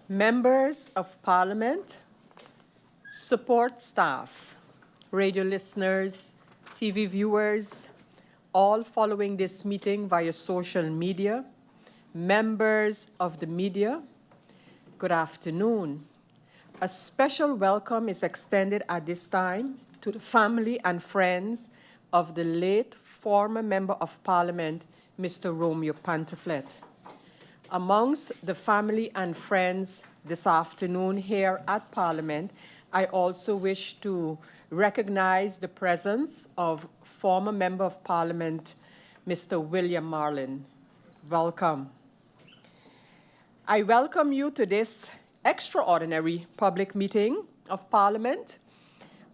Members of Parliament, support staff, radio listeners, TV viewers, all following this meeting via social media, members of the media, good afternoon. A special welcome is extended at this time to the family and friends of the late former Member of Parliament, Mr. Romeo Pantophlet. Amongst the family and friends this afternoon here at Parliament, I also wish to recognize the presence of former Member of Parliament, Mr. William Marlin. Welcome. I welcome you to this extraordinary public meeting of Parliament,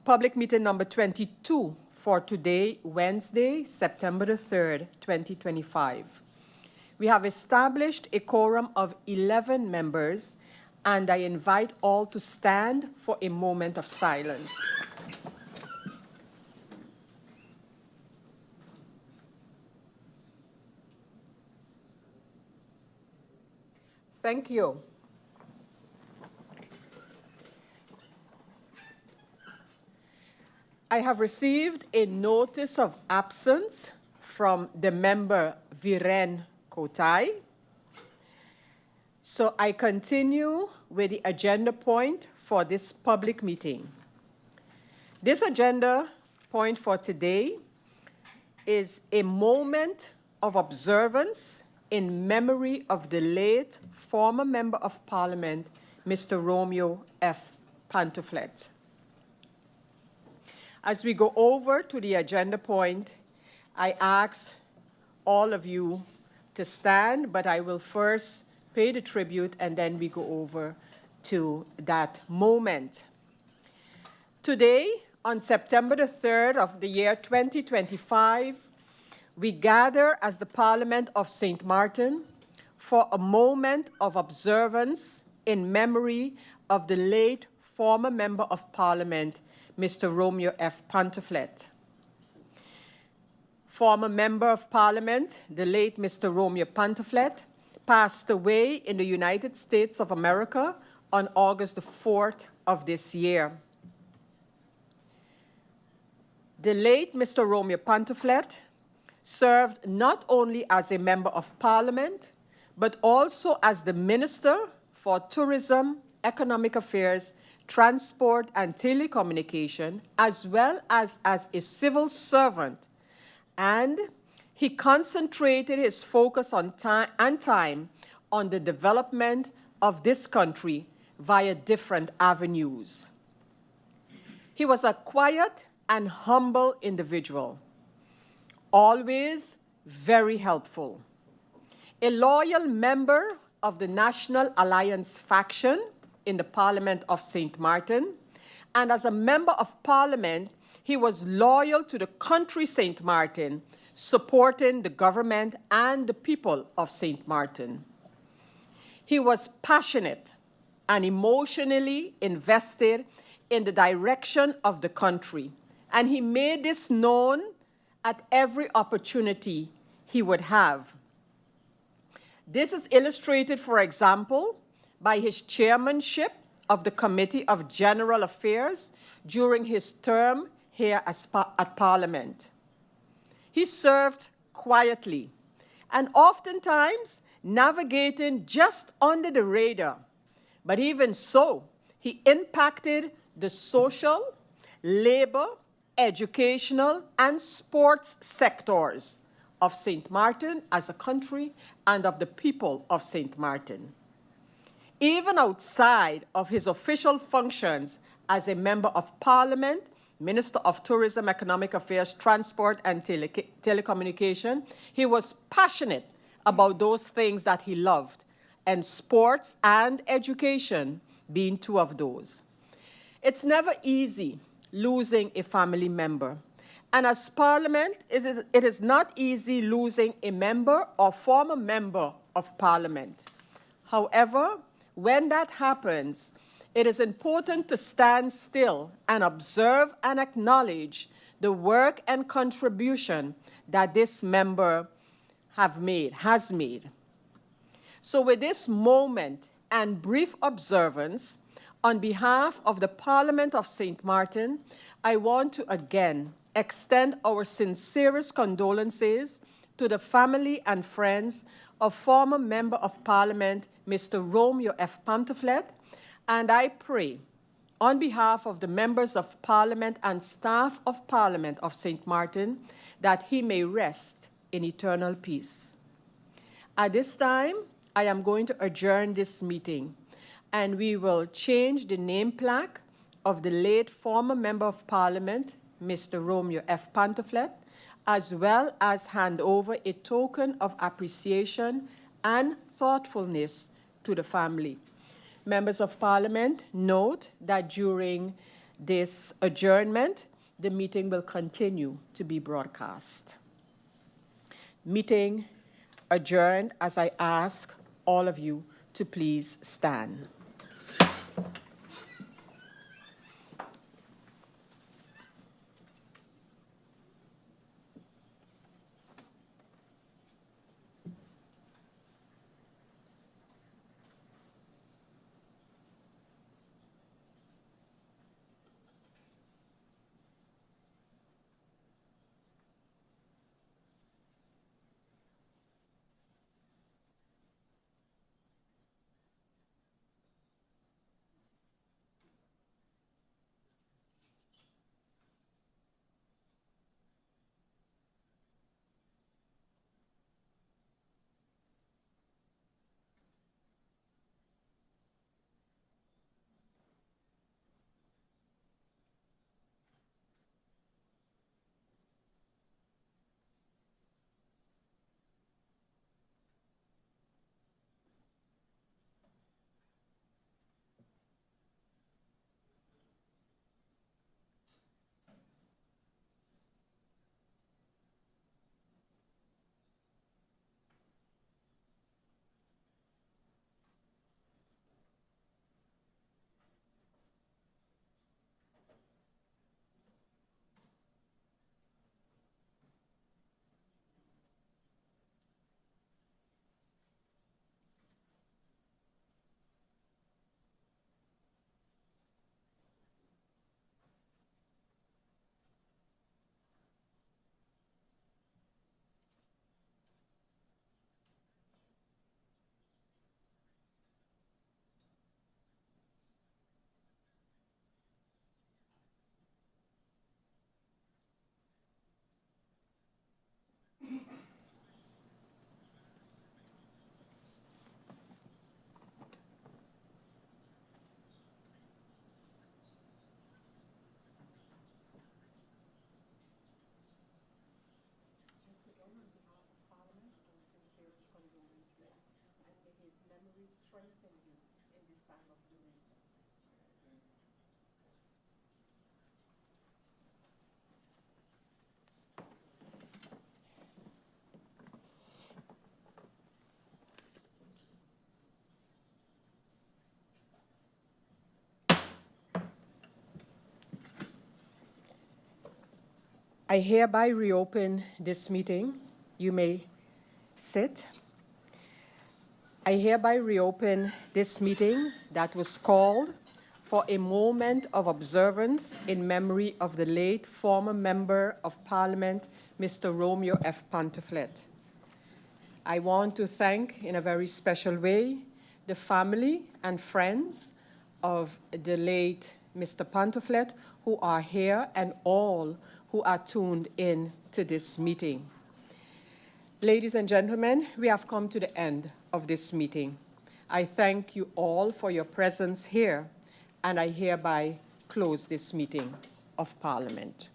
public meeting number 22 for today, Wednesday, September the 3rd, 2025. We have established a quorum of 11 members, and I invite all to stand for a moment of silence. Thank you. I have received a notice of absence from the member Viren Kotai. So I continue with the agenda point for this public meeting. This agenda point for today is a moment of observance in memory of the late former Member of Parliament, Mr. Romeo F. Pantophlet. As we go over to the agenda point, I ask all of you to stand, but I will first pay the tribute and then we go over to that moment. Today, on September the 3rd of the year 2025, we gather as the Parliament of St. Martin for a moment of observance in memory of the late former Member of Parliament, Mr. Romeo F. Pantophlet. Former Member of Parliament, the late Mr. Romeo Pantophlet, passed away in the United States of America on August the 4th of this year. The late Mr. Romeo Pantophlet served not only as a Member of Parliament, but also as the Minister for Tourism, Economic Affairs, Transport and Telecommunication, as well as a civil servant. And he concentrated his focus on time on the development of this country via different avenues. He was a quiet and humble individual, always very helpful. A loyal member of the National Alliance faction in the Parliament of St. Martin, and as a Member of Parliament, he was loyal to the country St. Martin, supporting the government and the people of St. Martin. He was passionate and emotionally invested in the direction of the country, and he made this known at every opportunity he would have. This is illustrated, for example, by his chairmanship of the Committee of General Affairs during his term here at Parliament. He served quietly and oftentimes navigating just under the radar. But even so, he impacted the social, labor, educational, and sports sectors of St. Martin as a country and of the people of St. Martin. Even outside of his official functions as a Member of Parliament, Minister of Tourism, Economic Affairs, Transport and Telecommunication, he was passionate about those things that he loved, and sports and education being two of those. It's never easy losing a family member. And as Parliament, it is not easy losing a member or former Member of Parliament. However, when that happens, it is important to stand still and observe and acknowledge the work and contribution that this member has made. So with this moment and brief observance, on behalf of the Parliament of St. Martin, I want to again extend our sincerest condolences to the family and friends of former Member of Parliament, Mr. Romeo F. Pantophlet, and I pray on behalf of the members of Parliament and staff of Parliament of St. Martin that he may rest in eternal peace. At this time, I am going to adjourn this meeting, and we will change the name plaque of the late former Member of Parliament, Mr. Romeo F. Pantophlet, as well as hand over a token of appreciation and thoughtfulness to the family. Members of Parliament, note that during this adjournment, the meeting will continue to be broadcast. Meeting adjourned as I ask all of you to please stand. I hereby reopen this meeting. You may sit. I hereby reopen this meeting that was called for a moment of observance in memory of the late former Member of Parliament, Mr. Romeo F. Pantophlet. I want to thank, in a very special way, the family and friends of the late Mr. Pantophlet who are here and all who are tuned in to this meeting. Ladies and gentlemen, we have come to the end of this meeting. I thank you all for your presence here, and I hereby close this meeting of Parliament.